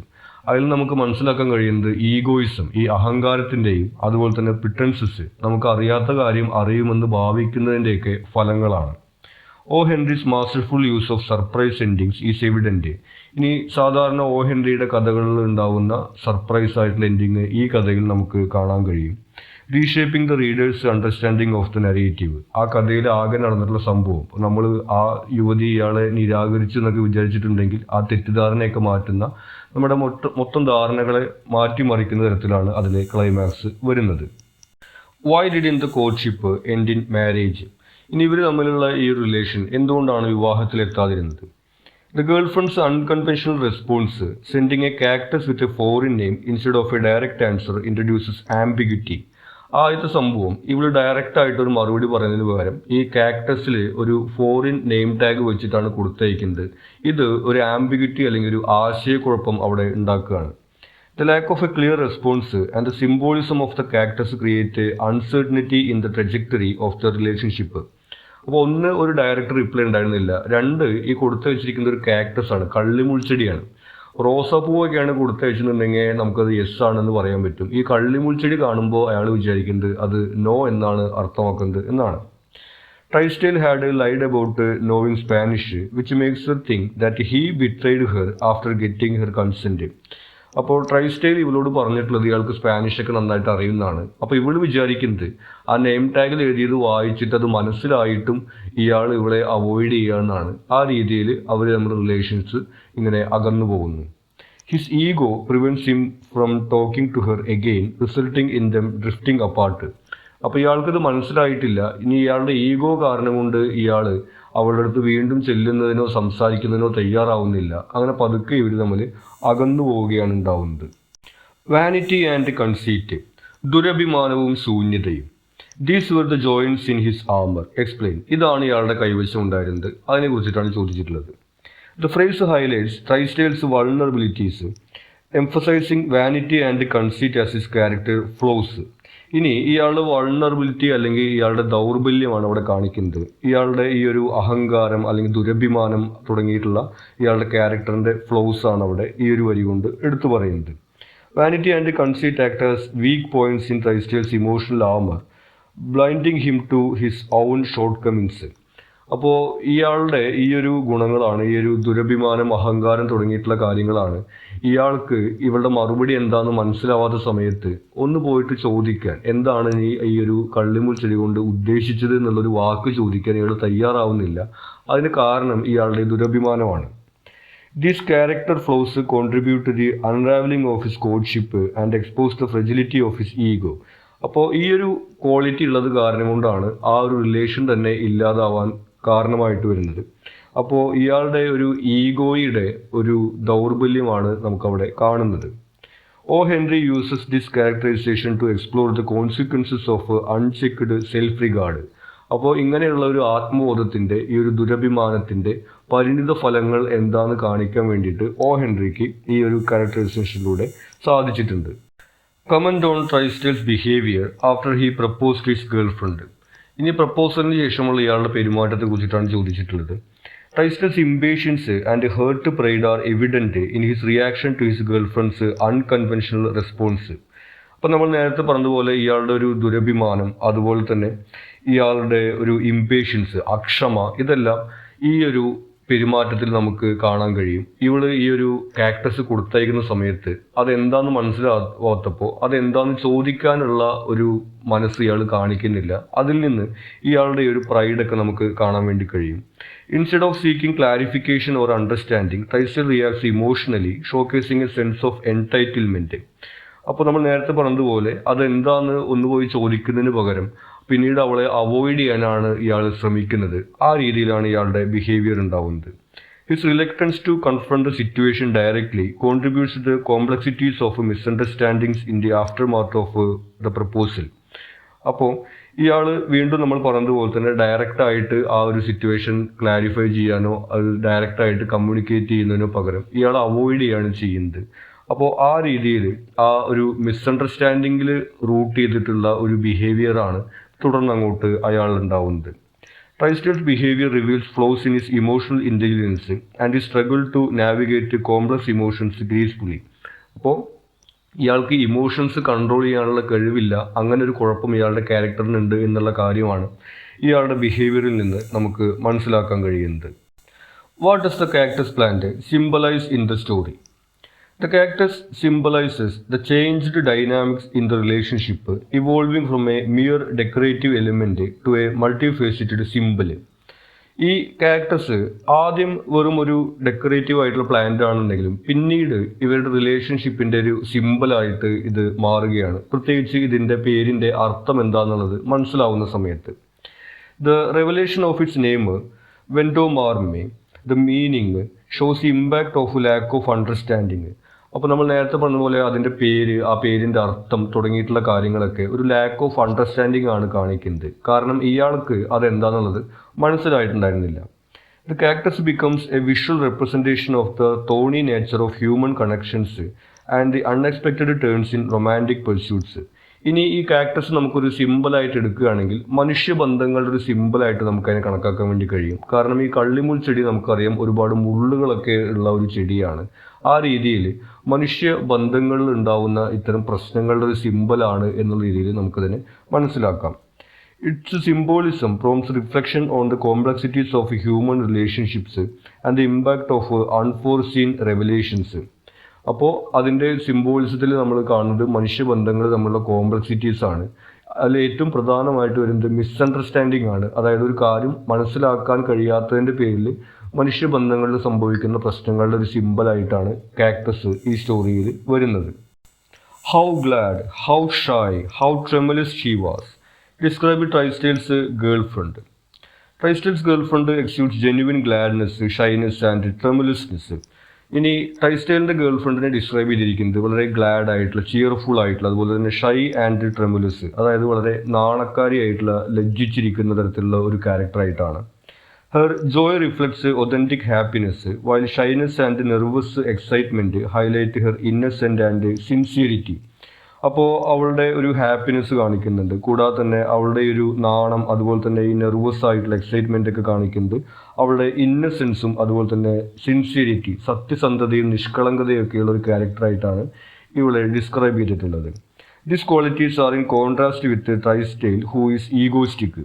അതിൽ നമുക്ക് മനസ്സിലാക്കാൻ കഴിയുന്നത് ഈഗോയിസം, ഈ അഹങ്കാരത്തിൻ്റെയും അതുപോലെ തന്നെ പ്രിട്ടൻസസ്, നമുക്ക് അറിയാത്ത കാര്യം അറിയുമെന്ന് ഭാവിക്കുന്നതിൻ്റെയൊക്കെ ഫലങ്ങളാണ്. O Henry's masterful use of surprise endings is evident. ഇനി സാധാരണ ഓ ഹെൻറിയുടെ കഥകളിൽ ഉണ്ടാകുന്ന സർപ്രൈസ് ആയിട്ടുള്ള എൻഡിങ് ഈ കഥയിൽ നമുക്ക് കാണാൻ കഴിയും. Reshaping the readers understanding of the narrative. ആ കഥയിൽ ആകെ നടന്നിട്ടുള്ള സംഭവം, നമ്മൾ ആ യുവതി ഇയാളെ നിരാകരിച്ചു എന്നൊക്കെ വിചാരിച്ചിട്ടുണ്ടെങ്കിൽ ആ തെറ്റിദ്ധാരണയൊക്കെ മാറ്റുന്ന, നമ്മുടെ മൊത്തം ധാരണകളെ മാറ്റിമറിക്കുന്ന തരത്തിലാണ് അതിലെ ക്ലൈമാക്സ് വരുന്നത്. Why didn't the courtship end in marriage. ഇനി ഇവർ തമ്മിലുള്ള ഈ റിലേഷൻ എന്തുകൊണ്ടാണ് വിവാഹത്തിലെത്താതിരുന്നത്? The girl friend's unconventional response sending a cactus with a foreign name instead of a direct answer introduces ambiguity. ആദ്യത്തെ സംഭവം, ഇവൾ ഡയറക്റ്റ് ആയിട്ട് ഒരു മറുപടി പറയുന്നതിന് പകരം ഈ കാക്ടസിൽ ഒരു ഫോറിൻ നെയിം ടാഗ് വെച്ചിട്ടാണ് കൊടുത്തയക്കുന്നത്. ഇത് ഒരു ആംബിഗ്വിറ്റി അല്ലെങ്കിൽ ഒരു ആശയക്കുഴപ്പം അവിടെ ഉണ്ടാക്കുകയാണ്. The lack of a clear response and the symbolism of the cactus create uncertainty in the trajectory of the relationship. അപ്പോൾ ഒന്ന്, ഒരു ഡയറക്റ്റ് റിപ്ലൈ ഉണ്ടായിരുന്നില്ല. രണ്ട്, ഈ കൊടുത്തയച്ചിരിക്കുന്ന ഒരു കാക്ടസ് ആണ്, കള്ളിമുൾച്ചെടിയാണ്. റോസാപ്പൂവൊക്കെയാണ് കൊടുത്തയച്ചെന്നുണ്ടെങ്കിൽ നമുക്കത് യെസ് ആണെന്ന് പറയാൻ പറ്റും. ഈ കള്ളിമുൾച്ചെടി കാണുമ്പോൾ അയാൾ വിചാരിക്കുന്നത് അത് നോ എന്നാണ് അർത്ഥമാക്കുന്നത് എന്നാണ്. Trysdale had lied about knowing Spanish which makes her think that he betrayed her after getting her consent. അപ്പോൾ ട്രൈസ്റ്റൈൽ ഇവളോട് പറഞ്ഞിട്ടുള്ളത് ഇയാൾക്ക് സ്പാനിഷൊക്കെ നന്നായിട്ട് അറിയുന്നതാണ്. അപ്പോൾ ഇവൾ വിചാരിക്കുന്നത് ആ നെയിം ടാഗിൽ എഴുതിയത് വായിച്ചിട്ട് അത് മനസ്സിലായിട്ടും ഇയാൾ ഇവളെ അവോയ്ഡ് ചെയ്യുകയെന്നാണ്. ആ രീതിയിൽ അവർ നമ്മുടെ റിലേഷൻസ് ഇങ്ങനെ അകന്നു പോകുന്നു. His ego prevents him from talking to her again resulting in them drifting apart. അപ്പോൾ ഇയാൾക്കത് മനസ്സിലായിട്ടില്ല. ഇനി ഇയാളുടെ ഈഗോ കാരണം കൊണ്ട് ഇയാൾ അവളുടെ അടുത്ത് വീണ്ടും ചെല്ലുന്നതിനോ സംസാരിക്കുന്നതിനോ തയ്യാറാവുന്നില്ല. അങ്ങനെ പതുക്കെ ഇവർ തമ്മിൽ അകന്നു പോവുകയാണ് ഉണ്ടാവുന്നത്. വാനിറ്റി ആൻഡ് കൺസീറ്റ്, ദുരഭിമാനവും ശൂന്യതയും. These were the joints in his armour explain. ഇതാണ് ഇയാളുടെ കൈവശം ഉണ്ടായിരുന്നത്, അതിനെക്കുറിച്ചിട്ടാണ് ചോദിച്ചിട്ടുള്ളത്. The phrase highlights Trysdale's vulnerabilities emphasizing vanity and conceit as his character flaws. ഇനി ഇയാളുടെ വൾണറബിലിറ്റി അല്ലെങ്കിൽ ഇയാളുടെ ദൗർബല്യമാണ് അവിടെ കാണിക്കുന്നത്. ഇയാളുടെ ഈ ഒരു അഹങ്കാരം അല്ലെങ്കിൽ ദുരഭിമാനം തുടങ്ങിയിട്ടുള്ള ഇയാളുടെ ക്യാരക്ടറിൻ്റെ ഫ്ലോസ് ആണ് അവിടെ ഈ ഒരു വരി കൊണ്ട് എടുത്തു പറയുന്നത്. Vanity and conceit act as weak points in Trysdale's emotional armour blinding him to his own shortcomings. അപ്പോൾ ഇയാളുടെ ഈ ഒരു ഗുണങ്ങളാണ്, ഈ ഒരു ദുരഭിമാനം, അഹങ്കാരം തുടങ്ങിയിട്ടുള്ള കാര്യങ്ങളാണ് ഇയാൾക്ക് ഇവളുടെ മറുപടി എന്താണെന്ന് മനസ്സിലാവാത്ത സമയത്ത് ഒന്ന് പോയിട്ട് ചോദിക്കാൻ, എന്താണ് ഈ ഒരു കള്ളിമുൾ ചെടി കൊണ്ട് ഉദ്ദേശിച്ചത് എന്നുള്ളൊരു വാക്ക് ചോദിക്കാൻ ഇയാൾ തയ്യാറാവുന്നില്ല. അതിന് കാരണം ഇയാളുടെ ദുരഭിമാനമാണ്. These character flaws contribute to the unraveling of his courtship and expose the fragility of his ego. അപ്പോൾ ഈ ഒരു ക്വാളിറ്റി ഉള്ളത് കാരണം കൊണ്ടാണ് ആ ഒരു റിലേഷൻ തന്നെ ഇല്ലാതാവാൻ കാരണമായിട്ട് വരുന്നത്. അപ്പോൾ ഇയാളുടെ ഒരു ഈഗോയുടെ ഒരു ദൗർബല്യമാണ് നമുക്കവിടെ കാണുന്നത്. O Henry uses this characterization to explore the consequences of unchecked self regard. അപ്പോൾ ഇങ്ങനെയുള്ള ഒരു ആത്മബോധത്തിൻ്റെ, ഈ ഒരു ദുരഭിമാനത്തിൻ്റെ പരിണിത ഫലങ്ങൾ എന്താണെന്ന് കാണിക്കാൻ വേണ്ടിയിട്ട് ഓ ഹെൻറിക്ക് ഈ ഒരു ക്യാരക്ടറൈസേഷനിലൂടെ സാധിച്ചിട്ടുണ്ട്. Comment on Trysdale's behaviour after he proposed his girl friend. ഇനി പ്രപ്പോസലിന് ശേഷമുള്ള ഇയാളുടെ പെരുമാറ്റത്തെ കുറിച്ചിട്ടാണ് ചോദിച്ചിട്ടുള്ളത്. Tyson's impatience and hurt pride are evident in his reaction to his girlfriend's unconventional response. അപ്പം നമ്മൾ നേരത്തെ പറഞ്ഞതുപോലെ ഇയാളുടെ ഒരു ദുരഭിമാനം, അതുപോലെ തന്നെ ഇയാളുടെ ഒരു ഇംപേഷ്യൻസ്, അക്ഷമ, ഇതെല്ലാം ഈ ഒരു പെരുമാറ്റത്തിൽ നമുക്ക് കാണാൻ കഴിയും. ഇവള് ഈ ഒരു കാക്ടസ് കൊടുത്തയക്കുന്ന സമയത്ത് അതെന്താന്ന് മനസ്സിലാവാത്തപ്പോൾ അതെന്താന്ന് ചോദിക്കാനുള്ള ഒരു മനസ്സ് ഇയാൾ കാണിക്കുന്നില്ല. അതിൽ നിന്ന് ഇയാളുടെ ഒരു പ്രൈഡൊക്കെ നമുക്ക് കാണാൻ വേണ്ടി കഴിയും. Instead of seeking clarification or understanding, Tyson reacts emotionally, showcasing a sense of entitlement. അപ്പോൾ നമ്മൾ നേരത്തെ പറഞ്ഞതുപോലെ അതെന്താന്ന് ഒന്ന് പോയി ചോദിക്കുന്നതിന് പകരം പിന്നീട് അവളെ അവോയ്ഡ് ചെയ്യാനാണ് ഇയാൾ ശ്രമിക്കുന്നത്. ആ രീതിയിലാണ് ഇയാളുടെ ബിഹേവിയർ ഉണ്ടാവുന്നത്. His reluctance to confront the situation directly contributes the complexities of misunderstandings in the aftermath of the proposal. അപ്പോൾ ഇയാൾ വീണ്ടും നമ്മൾ പറഞ്ഞതുപോലെ തന്നെ ഡയറക്റ്റായിട്ട് ആ ഒരു സിറ്റുവേഷൻ ക്ലാരിഫൈ ചെയ്യാനോ അത് ഡയറക്റ്റായിട്ട് കമ്മ്യൂണിക്കേറ്റ് ചെയ്യുന്നതിനോ പകരം ഇയാൾ അവോയ്ഡ് ചെയ്യാണ് ചെയ്യുന്നത്. അപ്പോൾ ആ രീതിയിൽ ആ ഒരു മിസ്അണ്ടർസ്റ്റാൻഡിങ്ങിൽ റൂട്ട് ചെയ്തിട്ടുള്ള ഒരു ബിഹേവിയറാണ് തുടർന്ന് അങ്ങോട്ട് അയാൾ ഉണ്ടാവുന്നത്. Trysdale's behaviour reveals flaws in his emotional intelligence and he struggle to navigate complex emotions gracefully. അപ്പോൾ ഇയാൾക്ക് ഇമോഷൻസ് കൺട്രോൾ ചെയ്യാനുള്ള കഴിവില്ല, അങ്ങനെ ഒരു കുഴപ്പം ഇയാളുടെ ക്യാരക്ടറിനുണ്ട് എന്നുള്ള കാര്യമാണ് ഇയാളുടെ ബിഹേവിയറിൽ നിന്ന് നമുക്ക് മനസ്സിലാക്കാൻ കഴിയുന്നത്. What does the cactus plant symbolise in the story? The cactus symbolizes the changed dynamics in the relationship, evolving from a mere decorative element to a multifaceted symbol. ഈ കാക്ടസ് ആദ്യം വെറും ഒരു ഡെക്കറേറ്റീവ് ആയിട്ടുള്ള പ്ലാന്റ് ആണെന്നെങ്കിലും പിന്നീട് ഇവരുടെ റിലേഷൻഷിപ്പിൻ്റെ ഒരു സിമ്പിളായിട്ട് ഇത് മാറുകയാണ്. പ്രത്യേകിച്ച് ഇതിൻ്റെ പേരിൻ്റെ അർത്ഥം എന്താണെന്നുള്ളത് മനസ്സിലാവുന്ന സമയത്ത്. The revelation of its name Ventomarme, the meaning shows impact of lack of understanding. അപ്പോൾ നമ്മൾ നേരത്തെ പറഞ്ഞതുപോലെ അതിൻ്റെ പേര്, ആ പേരിൻ്റെ അർത്ഥം തുടങ്ങിയിട്ടുള്ള കാര്യങ്ങളൊക്കെ ഒരു ലാക്ക് ഓഫ് അണ്ടർസ്റ്റാൻഡിങ് ആണ് കാണിക്കുന്നത്. കാരണം ഇയാൾക്ക് അതെന്താണെന്നുള്ളത് മനസ്സിലായിട്ടുണ്ടായിരുന്നില്ല. The cactus becomes a visual representation of the thorny nature of human connections and the unexpected turns in romantic pursuits. ഇനി ഈ കാക്ടസ് നമുക്കൊരു സിമ്പിളായിട്ട് എടുക്കുകയാണെങ്കിൽ മനുഷ്യബന്ധങ്ങളുടെ ഒരു സിമ്പിളായിട്ട് നമുക്കതിനെ കണക്കാക്കാൻ വേണ്ടി കഴിയും. കാരണം ഈ കള്ളിമുൾ ചെടി നമുക്കറിയാം ഒരുപാട് മുള്ളുകളൊക്കെ ഉള്ള ഒരു ചെടിയാണ്. ആ രീതിയിൽ മനുഷ്യബന്ധങ്ങളിൽ ഉണ്ടാവുന്ന ഇത്തരം പ്രശ്നങ്ങളുടെ ഒരു സിമ്പിളാണ് എന്നുള്ള രീതിയിൽ നമുക്കതിനെ മനസ്സിലാക്കാം. It's symbolism proms reflection on the complexities of human relationships and the impact of unforeseen revelations. അപ്പോൾ അതിൻ്റെ സിംബോളിസത്തിൽ നമ്മൾ കാണുന്നത് മനുഷ്യബന്ധങ്ങൾ തമ്മിലുള്ള കോംപ്ലക്സിറ്റീസ് ആണ്. അതിൽ ഏറ്റവും പ്രധാനമായിട്ട് വരുന്നത് മിസ്അണ്ടർസ്റ്റാൻഡിങ് ആണ്. അതായത് ഒരു കാര്യം മനസ്സിലാക്കാൻ കഴിയാത്തതിൻ്റെ പേരിൽ മനുഷ്യബന്ധങ്ങളിൽ സംഭവിക്കുന്ന പ്രശ്നങ്ങളുടെ ഒരു സിമ്പിളായിട്ടാണ് കാക്ടസ് ഈ സ്റ്റോറിയിൽ വരുന്നത്. How glad, how shy, how tremulous she was. Describe Trysdale's girl friend. Trysdale's girl friend exudes genuine gladness, shyness and tremulousness. ഇനി ടൈസ്റ്റൈലിൻ്റെ ഗേൾ ഫ്രണ്ടിനെ ഡിസ്ക്രൈബ് ചെയ്തിരിക്കുന്നത് വളരെ ഗ്ലാഡ് ആയിട്ടുള്ള, ചിയർഫുൾ ആയിട്ടുള്ള, അതുപോലെ തന്നെ ഷൈ ആൻഡ് ട്രെമുലസ്, അതായത് വളരെ നാണക്കാരിയായിട്ടുള്ള, ലജ്ജിച്ചിരിക്കുന്ന തരത്തിലുള്ള ഒരു ക്യാരക്ടറായിട്ടാണ്. Her joy reflects authentic happiness, while shyness and nervous excitement highlight her innocent and sincerity. അപ്പോൾ അവളുടെ ഒരു ഹാപ്പിനെസ് കാണിക്കുന്നുണ്ട്, കൂടാതെ തന്നെ അവളുടെ ഒരു നാണം, അതുപോലെ തന്നെ ഈ നെർവസ് ആയിട്ടുള്ള എക്സൈറ്റ്മെൻ്റ് ഒക്കെ കാണിക്കുന്നത് അവളുടെ ഇന്നസെൻസും അതുപോലെ തന്നെ സിൻസിയറിറ്റി, സത്യസന്ധതയും നിഷ്കളങ്കതയൊക്കെയുള്ള ഒരു ക്യാരക്ടറായിട്ടാണ് ഇവളെ ഡിസ്ക്രൈബ് ചെയ്തിട്ടുള്ളത്. This qualities are in contrast with Trysdale who is egoistic.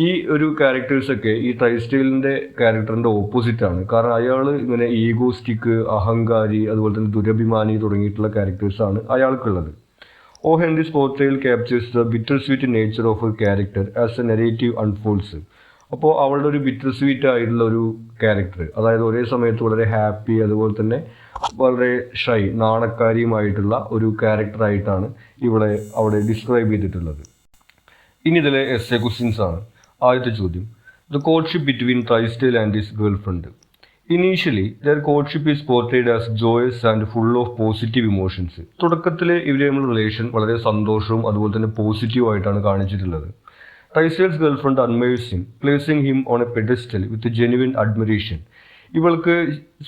ഈ ഒരു ക്യാരക്ടേഴ്സൊക്കെ ഈ ട്രൈസ്റ്റൈലിൻ്റെ ക്യാരക്ടറിൻ്റെ ഓപ്പോസിറ്റാണ്. കാരണം അയാൾ ഇങ്ങനെ ഈഗോസ്റ്റിക്, അഹങ്കാരി, അതുപോലെ തന്നെ ദുരഭിമാനി തുടങ്ങിയിട്ടുള്ള ക്യാരക്ടേഴ്സാണ് അയാൾക്കുള്ളത്. O. Henry's portrayal captures the bittersweet nature of her character as the narrative unfolds. അപ്പോൾ അവളുടെ ഒരു ബിറ്റർ സ്വീറ്റ് ആയിട്ടുള്ള ഒരു ക്യാരക്ടർ, അതായത് ഒരേ സമയത്ത് വളരെ ഹാപ്പി, അതുപോലെ തന്നെ വളരെ ഷൈ, നാണക്കാരിയുമായിട്ടുള്ള ഒരു ക്യാരക്ടറായിട്ടാണ് ഇവിടെ അവിടെ ഡിസ്ക്രൈബ് ചെയ്തിട്ടുള്ളത്. ഇനി ഇതിലെ എസ്സേ ക്വസ്റ്റ്യൻസ് ആണ്. ആദ്യത്തെ ചോദ്യം, the courtship between Trysdale and his girl friend. Initially their courtship is portrayed as joyous and full of positive emotions. തുടക്കത്തിൽ ഇവർ തമ്മിലുള്ള റിലേഷൻ വളരെ സന്തോഷവും അതുപോലെ തന്നെ പോസിറ്റീവായിട്ടാണ് കാണിച്ചിട്ടുള്ളത്. Trysdale's girl friend admires him, placing him on a pedestal with genuine admiration. ഇവൾക്ക്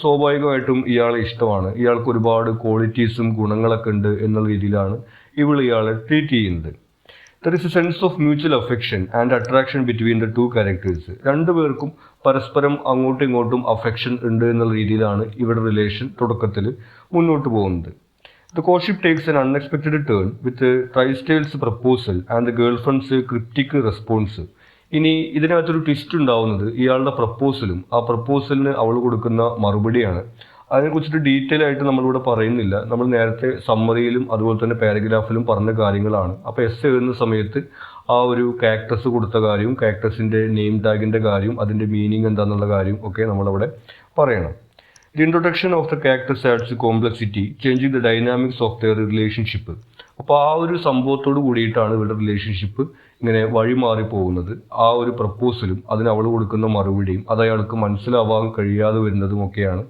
സ്വാഭാവികമായിട്ടും ഇയാളെ ഇഷ്ടമാണ്, ഇയാൾക്ക് ഒരുപാട് ക്വാളിറ്റീസും ഗുണങ്ങളൊക്കെ ഉണ്ട് എന്നുള്ള രീതിയിലാണ് ഇവൾ ഇയാളെ ട്രീറ്റ് ചെയ്യുന്നത്. There is A sense of mutual affection and attraction between the two characters. രണ്ടുപേർക്കും പരസ്പരം അങ്ങോട്ടും ഇങ്ങോട്ടും അഫെക്ഷൻ ഉണ്ട് എന്നുള്ള രീതിയിലാണ് ഇവിടെ റിലേഷൻ തുടക്കത്തിൽ മുന്നോട്ട് പോകുന്നത്. The courtship takes an unexpected turn with Tristale's proposal and the girlfriend's cryptic response. ഇനി ഇതിനകത്തൊരു ട്വിസ്റ്റ് ഉണ്ടാവുന്നത് ഇയാളുടെ പ്രപ്പോസലും ആ പ്രപ്പോസലിന് അവൾ കൊടുക്കുന്ന മറുപടിയാണ്. അതിനെക്കുറിച്ചിട്ട് ഡീറ്റെയിൽ ആയിട്ട് നമ്മളിവിടെ പറയുന്നില്ല. നമ്മൾ നേരത്തെ സമ്മറിയിലും അതുപോലെ തന്നെ പാരഗ്രാഫിലും പറഞ്ഞ കാര്യങ്ങളാണ്. അപ്പോൾ എസ് എഴുതുന്ന സമയത്ത് ആ ഒരു കാക്ടസ് കൊടുത്ത കാര്യവും കാക്ടസിൻ്റെ നെയിം ടാഗിൻ്റെ കാര്യവും അതിൻ്റെ മീനിങ് എന്താണെന്നുള്ള കാര്യം ഒക്കെ നമ്മളവിടെ പറയണം. The introduction of the cactus adds complexity, changing the dynamics of their relationship. അപ്പോൾ ആ ഒരു സംഭവത്തോട് കൂടിയിട്ടാണ് ഇവരുടെ റിലേഷൻഷിപ്പ് ഇങ്ങനെ വഴിമാറി പോകുന്നത്. ആ ഒരു പ്രപ്പോസലും അതിന് അവൾ കൊടുക്കുന്ന മറുപടിയും അത് അയാൾക്ക് മനസ്സിലാവാൻ കഴിയാതെ വരുന്നതും ഒക്കെയാണ്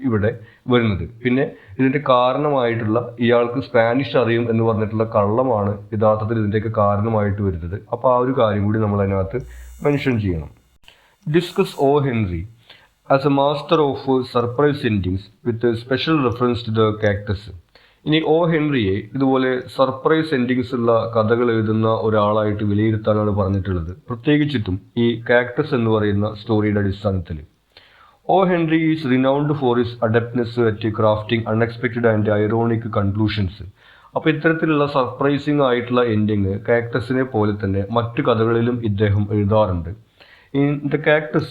ഇവിടെ വരുന്നത്. പിന്നെ ഇതിൻ്റെ കാരണമായിട്ടുള്ള ഇയാൾക്ക് സ്പാനിഷ് അറിയും എന്ന് പറഞ്ഞിട്ടുള്ള കള്ളമാണ് യഥാർത്ഥത്തിൽ ഇതിൻ്റെയൊക്കെ കാരണമായിട്ട് വരുന്നത്. അപ്പോൾ ആ ഒരു കാര്യം കൂടി നമ്മൾ അതിനകത്ത് മെൻഷൻ ചെയ്യണം. Discuss oh Henry as a master of surprise endings with a special reference to the cactus. ഇനി ഓ ഹെൻറിയെ ഇതുപോലെ സർപ്രൈസ് എൻഡിങ്സ് ഉള്ള കഥകൾ എഴുതുന്ന ഒരാളായിട്ട് വിലയിരുത്താനാണ് പറഞ്ഞിട്ടുള്ളത്, പ്രത്യേകിച്ചിട്ടും ഈ കാക്ടസ് എന്ന് പറയുന്ന സ്റ്റോറിയുടെ അടിസ്ഥാനത്തിൽ. O Henry is renowned for his adeptness at crafting unexpected and ironic conclusions. അപ്പോൾ ഇത്തരത്തിലുള്ള സർപ്രൈസിങ് ആയിട്ടുള്ള എൻഡിങ് കാക്ടസിനെ പോലെ തന്നെ മറ്റു കഥകളിലും ഇദ്ദേഹം എഴുതാറുണ്ട്. In the cactus,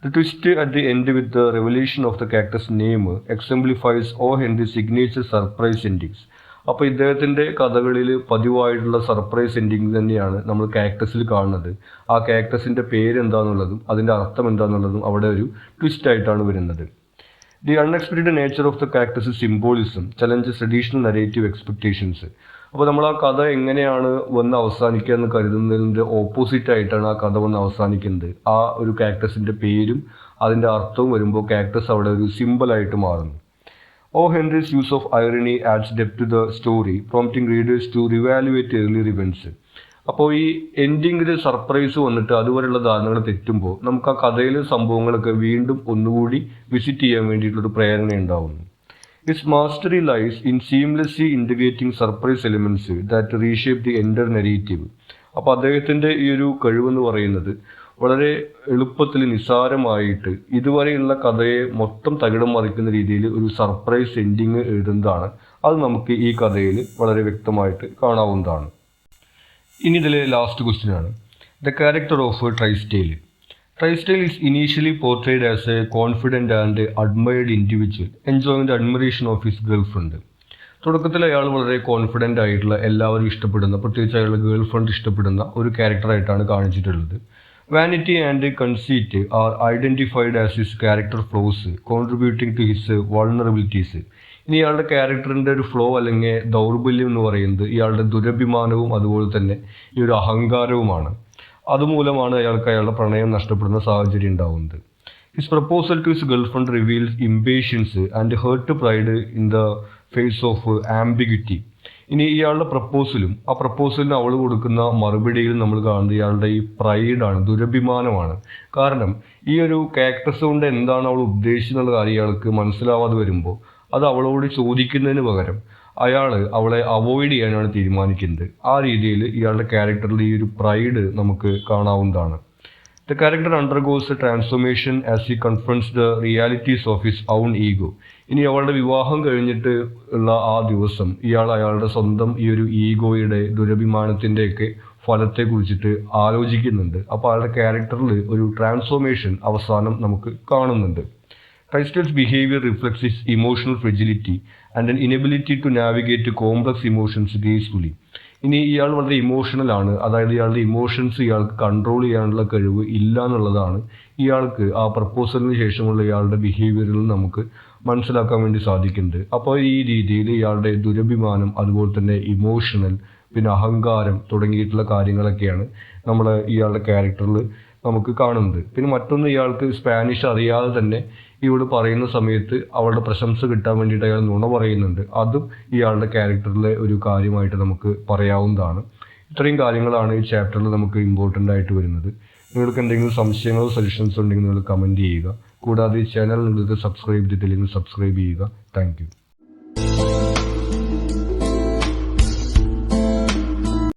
the twist at the end with the revelation of the cactus name exemplifies O. Henry's signature surprise endings. അപ്പോൾ ഇദ്ദേഹത്തിൻ്റെ കഥകളിൽ പതിവായിട്ടുള്ള സർപ്രൈസ് എൻഡിങ് തന്നെയാണ് നമ്മൾ കാക്ടസിൽ കാണുന്നത്. ആ കാക്ടസിൻ്റെ പേര് എന്താണെന്നുള്ളതും അതിൻ്റെ അർത്ഥം എന്താണെന്നുള്ളതും അവിടെ ഒരു ട്വിസ്റ്റ് ആയിട്ടാണ് വരുന്നത്. The unexpected nature of the cactus symbolism challenges traditional narrative expectations. അപ്പോൾ നമ്മൾ ആ കഥ എങ്ങനെയാണ് വന്ന് അവസാനിക്കുക എന്ന് കരുതുന്നതിൻ്റെ ഓപ്പോസിറ്റ് ആയിട്ടാണ് ആ കഥ വന്ന് അവസാനിക്കുന്നത്. ആ ഒരു കാക്ടസിൻ്റെ പേരും അതിൻ്റെ അർത്ഥവും വരുമ്പോൾ കാക്ടസ് അവിടെ ഒരു സിമ്പിളായിട്ട് മാറുന്നു. O Henry's use of irony adds depth to the story, prompting readers to reevaluate earlier events. അപ്പോൾ ഈ എൻഡിങ്ങിൽ സർപ്രൈസ് വന്നിട്ട് അതുവരെയുള്ള ധാരണകൾ തെറ്റുമ്പോൾ നമുക്ക് ആ കഥയിലെ സംഭവങ്ങളൊക്കെ വീണ്ടും ഒന്നുകൂടി വിസിറ്റ് ചെയ്യാൻ വേണ്ടിയിട്ടുള്ളൊരു പ്രേരണ ഉണ്ടാവുന്നു. His mastery lies in seamlessly integrating surprise elements that reshape the entire narrative. അപ്പോൾ അദ്ദേഹത്തിൻ്റെ ഈ ഒരു കഴിവെന്ന് പറയുന്നത് വളരെ എളുപ്പത്തിൽ നിസ്സാരമായിട്ട് ഇതുവരെയുള്ള കഥയെ മൊത്തം തകിടം മറിക്കുന്ന രീതിയിൽ ഒരു സർപ്രൈസ് എൻഡിങ് എഴുതുന്നതാണ്. അത് നമുക്ക് ഈ കഥയിൽ വളരെ വ്യക്തമായിട്ട് കാണാവുന്നതാണ്. ഇനി ഇതിലെ ലാസ്റ്റ് ക്വസ്റ്റ്യൻ ആണ്, the character of Trysdale. Tristale is initially portrayed as a confident and admired individual, enjoying the admiration of his girlfriend. തുടക്കത്തിൽ അയാൾ വളരെ കോൺഫിഡൻ്റ് ആയിട്ടുള്ള എല്ലാവരും ഇഷ്ടപ്പെടുന്ന, പ്രത്യേകിച്ച് അയാളുടെ ഗേൾഫ്രണ്ട് ഇഷ്ടപ്പെടുന്ന ഒരു ക്യാരക്ടറായിട്ടാണ് കാണിച്ചിട്ടുള്ളത്. Vanity and conceit are identified as his character flaws, contributing to his vulnerabilities. ഇനി ഇയാളുടെ ക്യാരക്ടറിൻ്റെ ഒരു ഫ്ലോ അല്ലെങ്കിൽ ദൗർബല്യം എന്ന് പറയുന്നത് ഇയാളുടെ ദുരഭിമാനവും അതുപോലെ തന്നെ ഈ ഒരു അഹങ്കാരവുമാണ്. അതുമൂലമാണ് അയാൾക്ക് അയാളുടെ പ്രണയം നഷ്ടപ്പെടുന്ന സാഹചര്യം ഉണ്ടാവുന്നത്. His proposal to his girlfriend reveals impatience and hurt pride in the face of ambiguity. ഇനി ഇയാളുടെ പ്രപ്പോസലും ആ പ്രപ്പോസലിന് അവൾ കൊടുക്കുന്ന മറുപടിയിലും നമ്മൾ കാണുന്നത് ഇയാളുടെ ഈ പ്രൈഡാണ്, ദുരഭിമാനമാണ്. കാരണം ഈ ഒരു കാക്ടസ് കൊണ്ട് എന്താണ് അവൾ ഉദ്ദേശിച്ചെന്നുള്ള കാര്യം ഇയാൾക്ക് മനസ്സിലാവാതെ വരുമ്പോൾ അത് അവളോട് ചോദിക്കുന്നതിന് പകരം അയാൾ അവളെ അവോയ്ഡ് ചെയ്യാനാണ് തീരുമാനിക്കുന്നത്. ആ രീതിയിൽ ഇയാളുടെ ക്യാരക്ടറിൽ ഈ ഒരു പ്രൈഡ് നമുക്ക് കാണാവുന്നതാണ്. The character undergoes a transformation as he confronts the realities of his own ego. ഇനി അവളുടെ വിവാഹം കഴിഞ്ഞിട്ട് ഉള്ള ആ ദിവസം ഇയാൾ അയാളുടെ സ്വന്തം ഈ ഒരു ഈഗോയുടെ ദുരഭിമാനത്തിൻ്റെയൊക്കെ ഫലത്തെ കുറിച്ചിട്ട് ആലോചിക്കുന്നുണ്ട്. അപ്പോൾ അയാളുടെ ക്യാരക്ടറിൽ ഒരു ട്രാൻസ്ഫോർമേഷൻ അവസാനം നമുക്ക് കാണുന്നുണ്ട്. Tristale's behavior reflects his emotional fragility and an inability to navigate complex emotions gracefully. ഇനി ഇയാൾ വളരെ ഇമോഷണലാണ്, അതായത് ഇയാളുടെ ഇമോഷൻസ് ഇയാൾക്ക് കൺട്രോൾ ചെയ്യാനുള്ള കഴിവ് ഇല്ല എന്നുള്ളതാണ് ഇയാൾക്ക് ആ പ്രപ്പോസലിന് ശേഷമുള്ള ഇയാളുടെ ബിഹേവിയറിൽ നമുക്ക് മനസ്സിലാക്കാൻ വേണ്ടി സാധിക്കുന്നത്. അപ്പോൾ ഈ രീതിയിൽ ഇയാളുടെ ദുരഭിമാനം, അതുപോലെ തന്നെ ഇമോഷണൽ, പിന്നെ അഹങ്കാരം തുടങ്ങിയിട്ടുള്ള കാര്യങ്ങളൊക്കെയാണ് നമ്മൾ ഇയാളുടെ ക്യാരക്ടറിൽ നമുക്ക് കാണുന്നത്. പിന്നെ മറ്റൊന്ന്, ഇയാൾക്ക് സ്പാനിഷ് അറിയാതെ തന്നെ ഇവൾ പറയുന്ന സമയത്ത് അവളുടെ പ്രശംസ കിട്ടാൻ വേണ്ടിയിട്ട് അയാൾ നുണ പറയുന്നുണ്ട്. അതും ഇയാളുടെ ക്യാരക്ടറിലെ ഒരു കാര്യമായിട്ട് നമുക്ക് പറയാവുന്നതാണ്. ഇത്രയും കാര്യങ്ങളാണ് ഈ ചാപ്റ്ററിൽ നമുക്ക് ഇമ്പോർട്ടൻ്റ് ആയിട്ട് വരുന്നത്. നിങ്ങൾക്ക് എന്തെങ്കിലും സംശയങ്ങളോ സജഷൻസോ ഉണ്ടെങ്കിൽ നിങ്ങൾ കമൻറ്റ് ചെയ്യുക. കൂടാതെ ഈ ചാനൽ നിങ്ങൾക്ക് സബ്സ്ക്രൈബ് ചെയ്തിട്ടില്ലെങ്കിൽ സബ്സ്ക്രൈബ് ചെയ്യുക. Thank you.